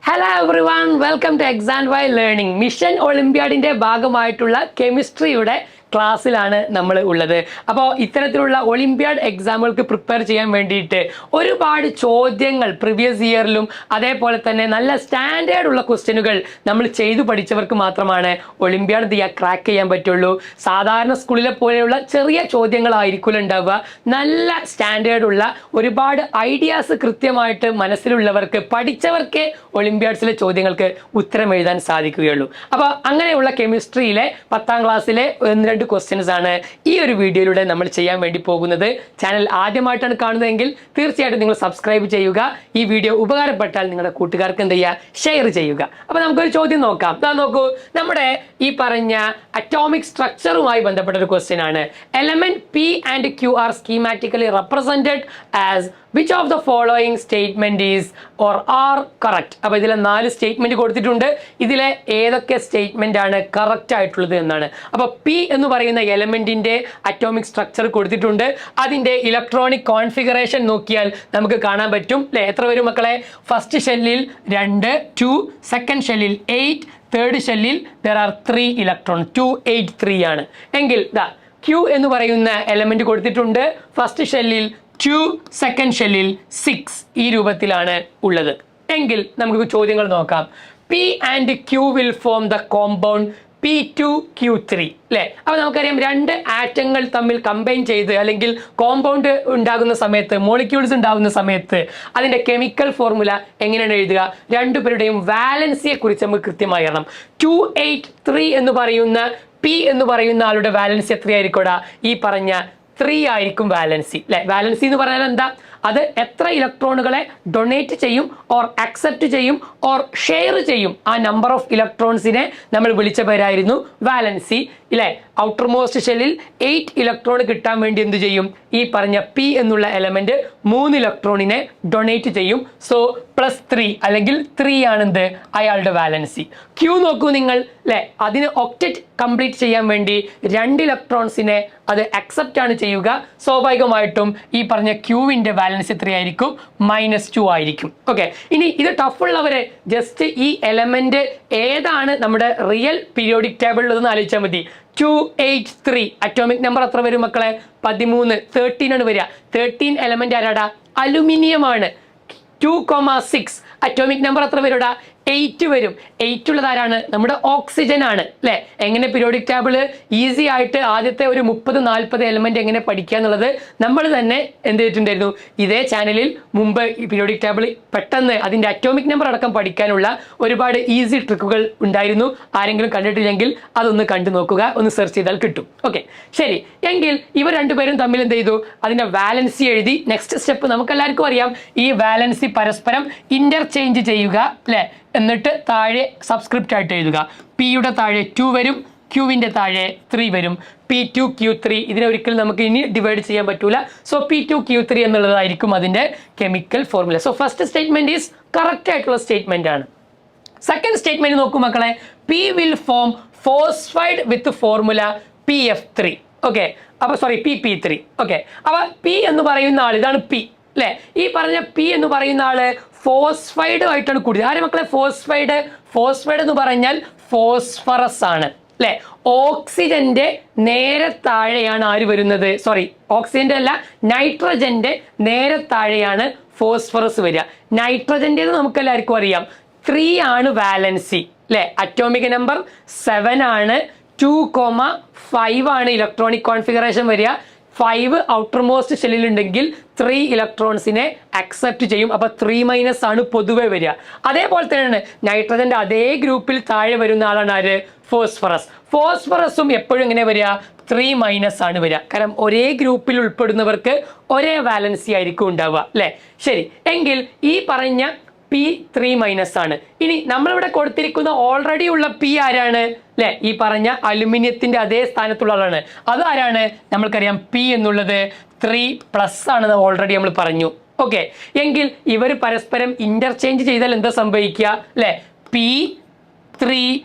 Hello everyone, welcome to exam Y learning. Mission ഒളിമ്പ്യാഡിന്റെ ഭാഗമായിട്ടുള്ള കെമിസ്ട്രിയുടെ ക്ലാസ്സിലാണ് നമ്മൾ ഉള്ളത്. അപ്പോൾ ഇത്തരത്തിലുള്ള ഒളിമ്പ്യാഡ് എക്സാമുകൾക്ക് പ്രിപ്പയർ ചെയ്യാൻ വേണ്ടിയിട്ട് ഒരുപാട് ചോദ്യങ്ങൾ പ്രീവിയസ് ഇയറിലും അതേപോലെ തന്നെ നല്ല സ്റ്റാൻഡേർഡ് ഉള്ള ക്വസ്റ്റ്യനുകൾ നമ്മൾ ചെയ്തു പഠിച്ചവർക്ക് മാത്രമാണ് ഒളിമ്പ്യാഡ് ക്രാക്ക് ചെയ്യാൻ പറ്റുള്ളൂ. സാധാരണ സ്കൂളിലെ പോലെയുള്ള ചെറിയ ചോദ്യങ്ങളായിരിക്കില്ല ഉണ്ടാവുക. നല്ല സ്റ്റാൻഡേർഡ് ഉള്ള ഒരുപാട് ഐഡിയാസ് കൃത്യമായിട്ട് മനസ്സിലുള്ളവർക്ക്, പഠിച്ചവർക്ക് ഒളിമ്പ്യാഡ്സിലെ ചോദ്യങ്ങൾക്ക് ഉത്തരം എഴുതാൻ സാധിക്കുകയുള്ളൂ. അപ്പോൾ അങ്ങനെയുള്ള കെമിസ്ട്രിയിലെ 10ാം ക്ലാസ്സിലെ 1-2 ക്വസ്റ്റ്യൻസ് ആണ് ഈ ഒരു വീഡിയോയിലൂടെ നമ്മൾ ചെയ്യാൻ വേണ്ടി പോകുന്നത്. ചാനൽ ആദ്യമായിട്ടാണ് കാണുന്നതെങ്കിൽ തീർച്ചയായിട്ടും നിങ്ങൾ സബ്സ്ക്രൈബ് ചെയ്യുക. ഈ വീഡിയോ ഉപകാരപ്പെട്ടാൽ നിങ്ങളുടെ കൂട്ടുകാർക്ക് എന്ത് ചെയ്യുക, ഷെയർ ചെയ്യുക. അപ്പോൾ നമുക്കൊരു ചോദ്യം നോക്കാം. നോക്കൂ, നമ്മുടെ ഈ പറഞ്ഞ അറ്റോമിക് സ്ട്രക്ചറുമായി ബന്ധപ്പെട്ട ഒരു ക്വസ്റ്റ്യൻ ആണ്. Element P and Q are schematically represented as which of the following statement is or are correct? അപ്പോൾ ഇതിലെ 4 സ്റ്റേറ്റ്മെന്റ് കൊടുത്തിട്ടുണ്ട്. ഇതിലെ ഏതൊക്കെ സ്റ്റേറ്റ്മെന്റ് ആണ് കറക്റ്റ് ആയിട്ടുള്ളത് എന്നാണ്. അപ്പോൾ P എന്ന് പറയുന്ന എലമെന്റിന്റെ അറ്റോമിക് സ്ട്രക്ചർ കൊടുത്തിട്ടുണ്ട്. അതിന്റെ ഇലക്ട്രോണിക് കോൺഫിഗറേഷൻ നോക്കിയാൽ നമുക്ക് കാണാൻ പറ്റും അല്ലെ. എത്ര വരും മക്കളെ? ഫസ്റ്റ് ഷെല്ലിൽ 2 സെക്കൻഡ് ഷെല്ലിൽ 8, തേർഡ് ഷെല്ലിൽ there are 3 ഇലക്ട്രോൺ, 2 8 3 ആണ്. എങ്കിൽ Q എന്ന് പറയുന്ന എലമെന്റ് കൊടുത്തിട്ടുണ്ട്. ഫസ്റ്റ് ഷെല്ലിൽ 2, സെക്കൻഡ് ഷെല്ലിൽ 6, ഈ രൂപത്തിലാണ് ഉള്ളത്. എങ്കിൽ നമുക്ക് ചോദ്യങ്ങൾ നോക്കാം. P and Q will form the compound P2Q3 അല്ലേ. അപ്പോൾ നമുക്കറിയാം, 2 ആറ്റങ്ങൾ തമ്മിൽ കമ്പൈൻ ചെയ്ത് അല്ലെങ്കിൽ കോമ്പൗണ്ട് ഉണ്ടാകുന്ന സമയത്ത്, മോളിക്യൂൾസ് ഉണ്ടാകുന്ന സമയത്ത് അതിൻ്റെ കെമിക്കൽ ഫോർമുല എങ്ങനെയാണ് എഴുതുക? രണ്ടുപേരുടെയും വാലൻസിയെ കുറിച്ച് നമുക്ക് കൃത്യമായി അറിയണം. 283 എന്ന് പറയുന്ന P എന്ന് പറയുന്ന ആളുടെ വാലൻസി എത്രയായിരിക്കും? ഈ പറഞ്ഞ 3 ആയിരിക്കും വാലൻസി അല്ലെ. വാലൻസി എന്ന് പറഞ്ഞാൽ എന്താ? അത് എത്ര ഇലക്ട്രോണുകളെ ഡൊണേറ്റ് ചെയ്യും, ഓർ അക്സെപ്റ്റ് ചെയ്യും, ഓർ ഷെയർ ചെയ്യും. ആ നമ്പർ ഓഫ് ഇലക്ട്രോൺസിനെ നമ്മൾ വിളിച്ച പേരായിരുന്നു വാലൻസി ഇല്ലേ. ഔട്ടർ മോസ്റ്റ് ഷെല്ലിൽ 8 ഇലക്ട്രോൺ കിട്ടാൻ വേണ്ടി എന്ത് ചെയ്യും? ഈ പറഞ്ഞ P എന്നുള്ള എലമെന്റ് 3 ഇലക്ട്രോണിനെ ഡൊണേറ്റ് ചെയ്യും. സോ +3 അല്ലെങ്കിൽ 3 ആണെന്ത്? അയാളുടെ വാലൻസി. Q നോക്കൂ നിങ്ങൾ അല്ലെ. അതിന് ഒക്ടറ്റ് കംപ്ലീറ്റ് ചെയ്യാൻ വേണ്ടി 2 ഇലക്ട്രോൺസിനെ അത് അക്സെപ്റ്റ് ആണ് ചെയ്യുക. സ്വാഭാവികമായിട്ടും ഈ പറഞ്ഞ Qവിന്റെ വാലൻസി എത്രയായിരിക്കും? -2 ആയിരിക്കും. ഓക്കെ, ഇനി ഇത് ടഫ് ഉള്ളവരെ ജസ്റ്റ് ഈ എലമെന്റ് ഏതാണ് നമ്മുടെ റിയൽ പീരിയോഡിക് ടേബിളിൽ എന്ന് ആലോചിച്ചാൽ മതി. 283 അറ്റോമിക് നമ്പർ എത്ര വരും മക്കളെ? 13, 13 ആണ് വരിക. 13 എലമെന്റ് ആരാടാ? അലുമിനിയം ആണ്. 2,6 അറ്റോമിക് നമ്പർ എത്ര വരൂടാ? 8 വരും. 8 ഉള്ളത് ആരാണ്? നമ്മുടെ ഓക്സിജൻ ആണ് അല്ലെ. എങ്ങനെ പീരിയോഡിക് ടേബിള് ഈസി ആയിട്ട് ആദ്യത്തെ ഒരു 30-40 എലമെന്റ് എങ്ങനെ പഠിക്കുക എന്നുള്ളത് നമ്മൾ തന്നെ എന്ത് ചെയ്തിട്ടുണ്ടായിരുന്നു. ഇതേ ചാനലിൽ മുമ്പ് ഈ പീരിയോഡിക് ടേബിൾ പെട്ടെന്ന് അതിന്റെ അറ്റോമിക് നമ്പർ അടക്കം പഠിക്കാനുള്ള ഒരുപാട് ഈസി ട്രിക്കുകൾ ഉണ്ടായിരുന്നു. ആരെങ്കിലും കണ്ടിട്ടില്ലെങ്കിൽ അതൊന്ന് കണ്ടു നോക്കുക, ഒന്ന് സെർച്ച് ചെയ്താൽ കിട്ടും. ഓക്കെ, ശരി. എങ്കിൽ ഇവർ രണ്ടുപേരും തമ്മിൽ എന്ത് ചെയ്തു? അതിന്റെ വാലൻസി എഴുതി. നെക്സ്റ്റ് സ്റ്റെപ്പ് നമുക്ക് എല്ലാവർക്കും അറിയാം. ഈ വാലൻസി പരസ്പരം ഇന്റർചേഞ്ച് ചെയ്യുക അല്ലെ. എന്നിട്ട് താഴെ സബ്സ്ക്രിപ്റ്റ് ആയിട്ട് എഴുതുക. Pയുടെ താഴെ 2 വരും, Qവിൻ്റെ താഴെ 3 വരും. P2Q3 ഇതിനെ ഒരിക്കലും നമുക്ക് ഇനി ഡിവൈഡ് ചെയ്യാൻ പറ്റൂല. സോ P2Q3 എന്നുള്ളതായിരിക്കും അതിൻ്റെ chemical formula. So first statement is correct ആയിട്ടുള്ള സ്റ്റേറ്റ്മെന്റ് ആണ്. സെക്കൻഡ് സ്റ്റേറ്റ്മെന്റ് നോക്കൂ മക്കളെ. P will form phosphide with formula PF3. Okay, അപ്പോൾ സോറി PP3. ഓക്കെ, അപ്പോൾ P എന്ന് പറയുന്ന ആൾ, ഇതാണ് P അല്ലേ. ഈ പറഞ്ഞ P എന്ന് പറയുന്ന ആള് ഫോസ്ഫൈഡ് ആയിട്ടാണ് കൂടിയത്. ആര് മക്കളെ? ഫോസ്ഫൈഡ്. ഫോസ്ഫൈഡ് എന്ന് പറഞ്ഞാൽ ഫോസ്ഫറസ് ആണ് അല്ലെ. ഓക്സിജന്റെ നേരെ താഴെയാണ് ആര് വരുന്നത്? സോറി, ഓക്സിജന്റെ അല്ല, നൈട്രജന്റെ നേരെ താഴെയാണ് ഫോസ്ഫറസ് വരിക. നൈട്രജന്റെ നമുക്ക് എല്ലാവർക്കും അറിയാം 3 ആണ് വാലൻസി അല്ലെ. അറ്റോമിക് നമ്പർ 7 ആണ്. 2,5 ആണ് ഇലക്ട്രോണിക് കോൺഫിഗറേഷൻ വരിക. 5 ഔട്ടർ മോസ്റ്റ് ഷെല്ലിൽ ഉണ്ടെങ്കിൽ 3 ഇലക്ട്രോൺസിനെ അക്സെപ്റ്റ് ചെയ്യും. അപ്പോൾ 3- ആണ് പൊതുവെ വരിക. അതേപോലെ തന്നെയാണ് നൈട്രജന്റെ അതേ ഗ്രൂപ്പിൽ താഴെ വരുന്ന ആളാണ് ആര്? ഫോസ്ഫറസ്. ഫോസ്ഫറസും എപ്പോഴും എങ്ങനെ വരിക? 3- ആണ് വരിക. കാരണം ഒരേ ഗ്രൂപ്പിൽ ഉൾപ്പെടുന്നവർക്ക് ഒരേ വാലൻസി ആയിരിക്കും ഉണ്ടാവുക അല്ലെ. ശരി, എങ്കിൽ ഈ പറഞ്ഞ P 3- ആണ്. ഇനി നമ്മളിവിടെ കൊടുത്തിരിക്കുന്ന ഓൾറെഡി ഉള്ള P ആരാണ് അല്ലെ? ഈ പറഞ്ഞ അലുമിനിയത്തിന്റെ അതേ സ്ഥാനത്തുള്ള ആളാണ്. അതാരാണ്? നമ്മൾക്കറിയാം P എന്നുള്ളത് 3+ ആണെന്ന് ഓൾറെഡി നമ്മൾ പറഞ്ഞു. ഓക്കെ, എങ്കിൽ ഇവർ പരസ്പരം ഇന്റർചേഞ്ച് ചെയ്താൽ എന്താ സംഭവിക്കുക അല്ലെ? P3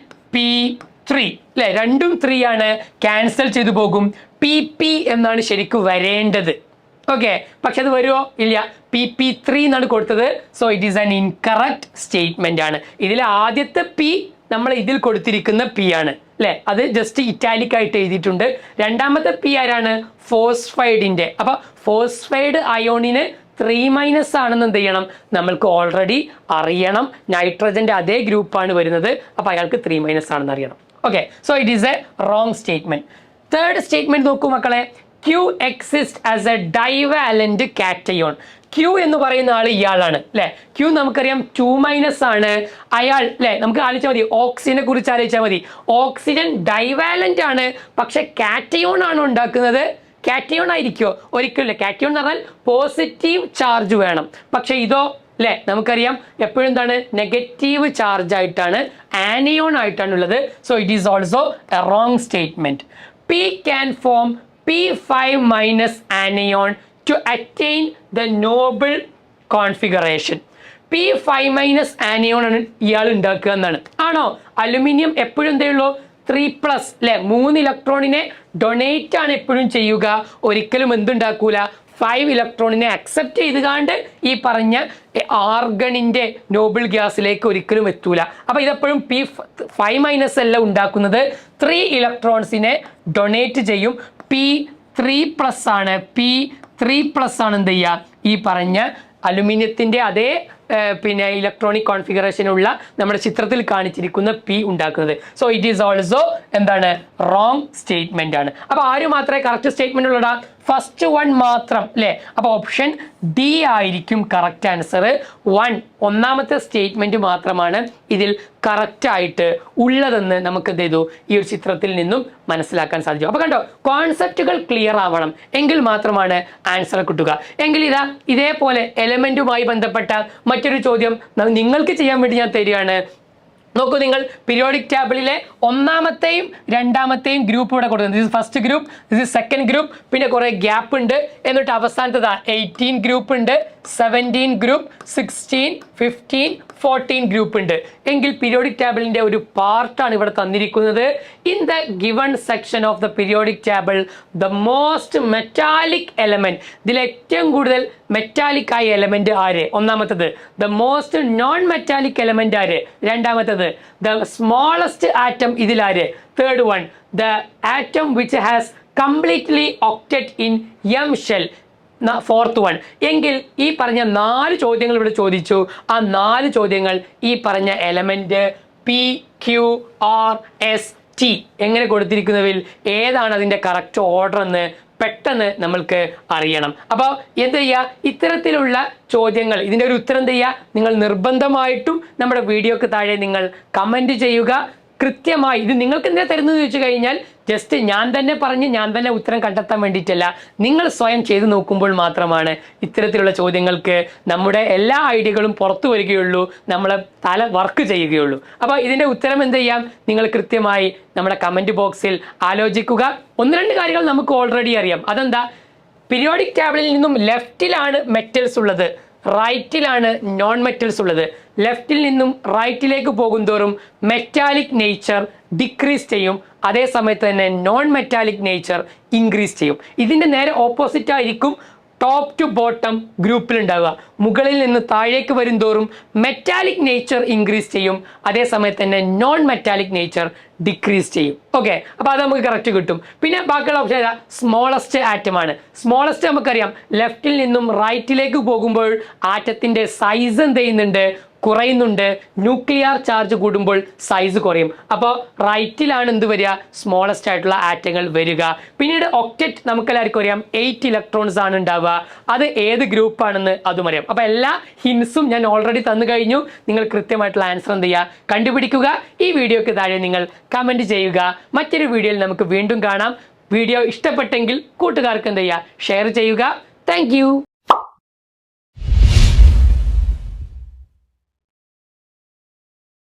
P3 അല്ലെ. രണ്ടും 3 ആണ്, ക്യാൻസൽ ചെയ്തു പോകും. PP എന്നാണ് ശരിക്കും വരേണ്ടത് ഓക്കെ, പക്ഷെ അത് വരുമോ? ഇല്ല. PP3 എന്നാണ് കൊടുത്തത്. So it is an incorrect statement ആണ്. ഇതിൽ ആദ്യത്തെ P നമ്മൾ ഇതിൽ കൊടുത്തിരിക്കുന്ന P ആണ് അല്ലെ, അത് ജസ്റ്റ് ഇറ്റാലിക് ആയിട്ട് എഴുതിയിട്ടുണ്ട്. രണ്ടാമത്തെ P ആരാണ്? ഫോസ്ഫൈഡിന്റെ. അപ്പൊ ഫോസ്ഫൈഡ് അയോണിന് 3- ആണെന്ന് എന്ത് ചെയ്യണം? നമ്മൾക്ക് ഓൾറെഡി അറിയണം. നൈട്രജന്റെ അതേ ഗ്രൂപ്പാണ് വരുന്നത്, അപ്പൊ അയാൾക്ക് 3- ആണെന്ന് അറിയണം. Okay, so it is A wrong statement. Third statement നോക്കൂ മക്കളെ. Q exists as a divalent cation. Q എന്ന് പറയുന്ന ആൾ ഇയാളാണ് അല്ലെ. Q നമുക്കറിയാം 2- ആണ്. അയാൾ അല്ലെ, നമുക്ക് ആലോചിച്ചാൽ മതി, ഓക്സിജനെ കുറിച്ച് ആലോചിച്ചാൽ മതി. ഓക്സിജൻ ഡൈവാലന്റ് ആണ്, പക്ഷെ കാറ്റയോൺ ആണ് ഉണ്ടാക്കുന്നത്. കാറ്റയോൺ ആയിരിക്കുമോ? ഒരിക്കലും. കാറ്റയോൺ എന്ന് പറഞ്ഞാൽ പോസിറ്റീവ് ചാർജ് വേണം. പക്ഷെ ഇതോ അല്ലെ, നമുക്കറിയാം എപ്പോഴും എന്താണ്? നെഗറ്റീവ് ചാർജ് ആയിട്ടാണ്, ആനിയോൺ ആയിട്ടാണ് ഉള്ളത്. So it is also A wrong statement. P can form P5- anion to attain the noble configuration. P5- anion ആണ് ഇയാൾ ഉണ്ടാക്കുക എന്നാണ്. ആണോ? അലുമിനിയം എപ്പോഴും എന്തേ ഉള്ളൂ? 3+ അല്ലെ, 3 ഇലക്ട്രോണിനെ ഡൊണേറ്റ് ആണ് എപ്പോഴും ചെയ്യുക. ഒരിക്കലും എന്തുണ്ടാക്കൂല? 5 ഇലക്ട്രോണിനെ അക്സെപ്റ്റ് ചെയ്തുകൊണ്ട് ഈ പറഞ്ഞ ആർഗണിന്റെ നോബിൾ ഗ്യാസിലേക്ക് ഒരിക്കലും എത്തൂല. അപ്പൊ ഇതെപ്പോഴും P5- അല്ല ഉണ്ടാക്കുന്നത്, 3 ഇലക്ട്രോൺസിനെ ഡൊണേറ്റ് ചെയ്യും. P3+ ആണ്. P3+ ആണ് എന്ത് ചെയ്യുക? ഈ പറഞ്ഞ അലുമിനിയത്തിന്റെ അതേ പിന്നെ ഇലക്ട്രോണിക് കോൺഫിഗറേഷൻ ഉള്ള നമ്മുടെ ചിത്രത്തിൽ കാണിച്ചിരിക്കുന്ന P ഉണ്ടാക്കുന്നത്. സോ ഇറ്റ് ഈസ് ഓൾസോ എന്താണ്? റോങ് സ്റ്റേറ്റ്മെന്റ് ആണ്. അപ്പൊ ആര് മാത്രമേ കറക്റ്റ് സ്റ്റേറ്റ്മെന്റ് ഉള്ളടാ? ഫസ്റ്റ് വൺ മാത്രം അല്ലെ. അപ്പൊ ഓപ്ഷൻ D ആയിരിക്കും കറക്റ്റ് ആൻസർ. ഒന്നാമത്തെ സ്റ്റേറ്റ്മെന്റ് മാത്രമാണ് ഇതിൽ കറക്റ്റ് ആയിട്ട് ഉള്ളതെന്ന് നമുക്ക് എന്ത് ചെയ്തു? ഈ ഒരു ചിത്രത്തിൽ നിന്നും മനസ്സിലാക്കാൻ സാധിച്ചു. അപ്പൊ കണ്ടോ, കോൺസെപ്റ്റുകൾ ക്ലിയർ ആവണം, എങ്കിൽ മാത്രമാണ് ആൻസർ കിട്ടുക. എങ്കിൽ ഇതേപോലെ എലമെന്റുമായി ബന്ധപ്പെട്ട മറ്റൊരു ചോദ്യം നിങ്ങൾക്ക് ചെയ്യാൻ വേണ്ടി ഞാൻ തരികയാണ്. നോക്കൂ, നിങ്ങൾ പീരിയോഡിക് ടേബിളിലെ ഒന്നാമത്തെയും രണ്ടാമത്തെയും ഗ്രൂപ്പ് ഇവിടെ കൊടുക്കുന്നത്. This first group, this second group, പിന്നെ കുറെ ഗ്യാപ്പ് ഉണ്ട്. എന്നിട്ട് അവസാനത്തേതാ 18 ഗ്രൂപ്പ് ഉണ്ട്, 17 ഗ്രൂപ്പ്, 16, 15, 14 ഗ്രൂപ്പ് ഉണ്ട്. എങ്കിൽ പീരിയോഡിക് ടേബിളിന്റെ ഒരു പാർട്ടാണ് ഇവിടെ തന്നിരിക്കുന്നത്. In the given section of the periodic table the most metallic element, ഇതിൽ ഏറ്റവും കൂടുതൽ മെറ്റാലിക് ആയ എലമെന്റ് ആര്? ഒന്നാമത്തത്. The most non metallic element ആര്? രണ്ടാമത്തത്. ദ സ്മോളസ്റ്റ് ആറ്റം ഇതിലാര്? Third one. The atom which has completely octet in M shell, fourth one. എങ്കിൽ ഈ പറഞ്ഞ 4 ചോദ്യങ്ങൾ ഇവിടെ ചോദിച്ചു. ആ 4 ചോദ്യങ്ങൾ ഈ പറഞ്ഞ എലമെന്റ് PQRST എങ്ങനെ കൊടുത്തിരിക്കുന്നതിൽ ഏതാണ് അതിന്റെ കറക്റ്റ് ഓർഡർ എന്ന് പെട്ടെന്ന് നമ്മൾക്ക് അറിയണം. അപ്പോൾ എന്ത് ചെയ്യുക? ഇത്തരത്തിലുള്ള ചോദ്യങ്ങൾ, ഇതിൻ്റെ ഒരു ഉത്തരം എന്ത് ചെയ്യുക? നിങ്ങൾ നിർബന്ധമായിട്ടും നമ്മുടെ വീഡിയോക്ക് താഴെ നിങ്ങൾ കമൻറ്റ് ചെയ്യുക. കൃത്യമായി ഇത് നിങ്ങൾക്ക് എന്തിനാ തരുന്നത് ചോദിച്ചു കഴിഞ്ഞാൽ, ജസ്റ്റ് ഞാൻ തന്നെ പറഞ്ഞ് ഞാൻ തന്നെ ഉത്തരം കണ്ടെത്താൻ വേണ്ടിയിട്ടല്ല, നിങ്ങൾ സ്വയം ചെയ്തു നോക്കുമ്പോൾ മാത്രമാണ് ഇത്തരത്തിലുള്ള ചോദ്യങ്ങൾക്ക് നമ്മുടെ എല്ലാ ഐഡിയകളും പുറത്തു വരികയുള്ളൂ, നമ്മളെ തല വർക്ക് ചെയ്യുകയുള്ളൂ. അപ്പോൾ ഇതിൻ്റെ ഉത്തരം എന്ത് ചെയ്യാം? നിങ്ങൾ കൃത്യമായി നമ്മുടെ കമൻറ്റ് ബോക്സിൽ ആലോചിക്കുക. 1-2 കാര്യങ്ങൾ നമുക്ക് ഓൾറെഡി അറിയാം. അതെന്താ? പീരിയോഡിക് ടേബിളിൽ നിന്നും ലെഫ്റ്റിലാണ് മെറ്റൽസ് ഉള്ളത്, റൈറ്റിലാണ് നോൺ മെറ്റൽസ് ഉള്ളത്. ലെഫ്റ്റിൽ നിന്നും റൈറ്റിലേക്ക് പോകുന്തോറും മെറ്റാലിക് നേച്ചർ ഡിക്രീസ് ചെയ്യും, അതേ സമയത്ത് തന്നെ നോൺ മെറ്റാലിക് നേച്ചർ ഇൻക്രീസ് ചെയ്യും. ഇതിൻ്റെ നേരെ ഓപ്പോസിറ്റ് ആയിരിക്കും ടോപ്പ് ടു ബോട്ടം ഗ്രൂപ്പിൽ ഉണ്ടാവുക. മുകളിൽ നിന്ന് താഴേക്ക് വരും തോറും മെറ്റാലിക് നേച്ചർ ഇൻക്രീസ് ചെയ്യും, അതേ സമയത്ത് തന്നെ നോൺ മെറ്റാലിക് നേച്ചർ ഡിക്രീസ് ചെയ്യും. ഓക്കെ, അപ്പോൾ അത് നമുക്ക് കറക്റ്റ് കിട്ടും. പിന്നെ ബാക്കിയുള്ള ഓപ്ഷൻ ഏതാ? സ്മോളസ്റ്റ് ആറ്റമാണ്. സ്മോളസ്റ്റ് നമുക്കറിയാം, ലെഫ്റ്റിൽ നിന്നും റൈറ്റിലേക്ക് പോകുമ്പോൾ ആറ്റത്തിൻ്റെ സൈസ് എന്ത് ചെയ്യുന്നുണ്ട്? കുറയുന്നുണ്ട്. ന്യൂക്ലിയർ ചാർജ് കൂടുമ്പോൾ സൈസ് കുറയും. അപ്പോൾ റൈറ്റിലാണ് എന്ത് വരിക? സ്മോളസ്റ്റ് ആയിട്ടുള്ള ആറ്റങ്ങൾ വരിക. പിന്നീട് ഒക്ടറ്റ് നമുക്കെല്ലാവർക്കും അറിയാം 8 ഇലക്ട്രോൺസ് ആണ് ഉണ്ടാവുക. അത് ഏത് ഗ്രൂപ്പാണെന്ന് അതും അറിയാം. അപ്പോൾ എല്ലാ ഹിൻസും ഞാൻ ഓൾറെഡി തന്നു കഴിഞ്ഞു. നിങ്ങൾ കൃത്യമായിട്ടുള്ള ആൻസർ എന്ത് ചെയ്യുക? കണ്ടുപിടിക്കുക. ഈ വീഡിയോക്ക് താഴെ നിങ്ങൾ കമൻറ്റ് ചെയ്യുക. മറ്റൊരു വീഡിയോയിൽ നമുക്ക് വീണ്ടും കാണാം. വീഡിയോ ഇഷ്ടപ്പെട്ടെങ്കിൽ കൂട്ടുകാർക്ക് എന്ത് ചെയ്യുക? ഷെയർ ചെയ്യുക. താങ്ക്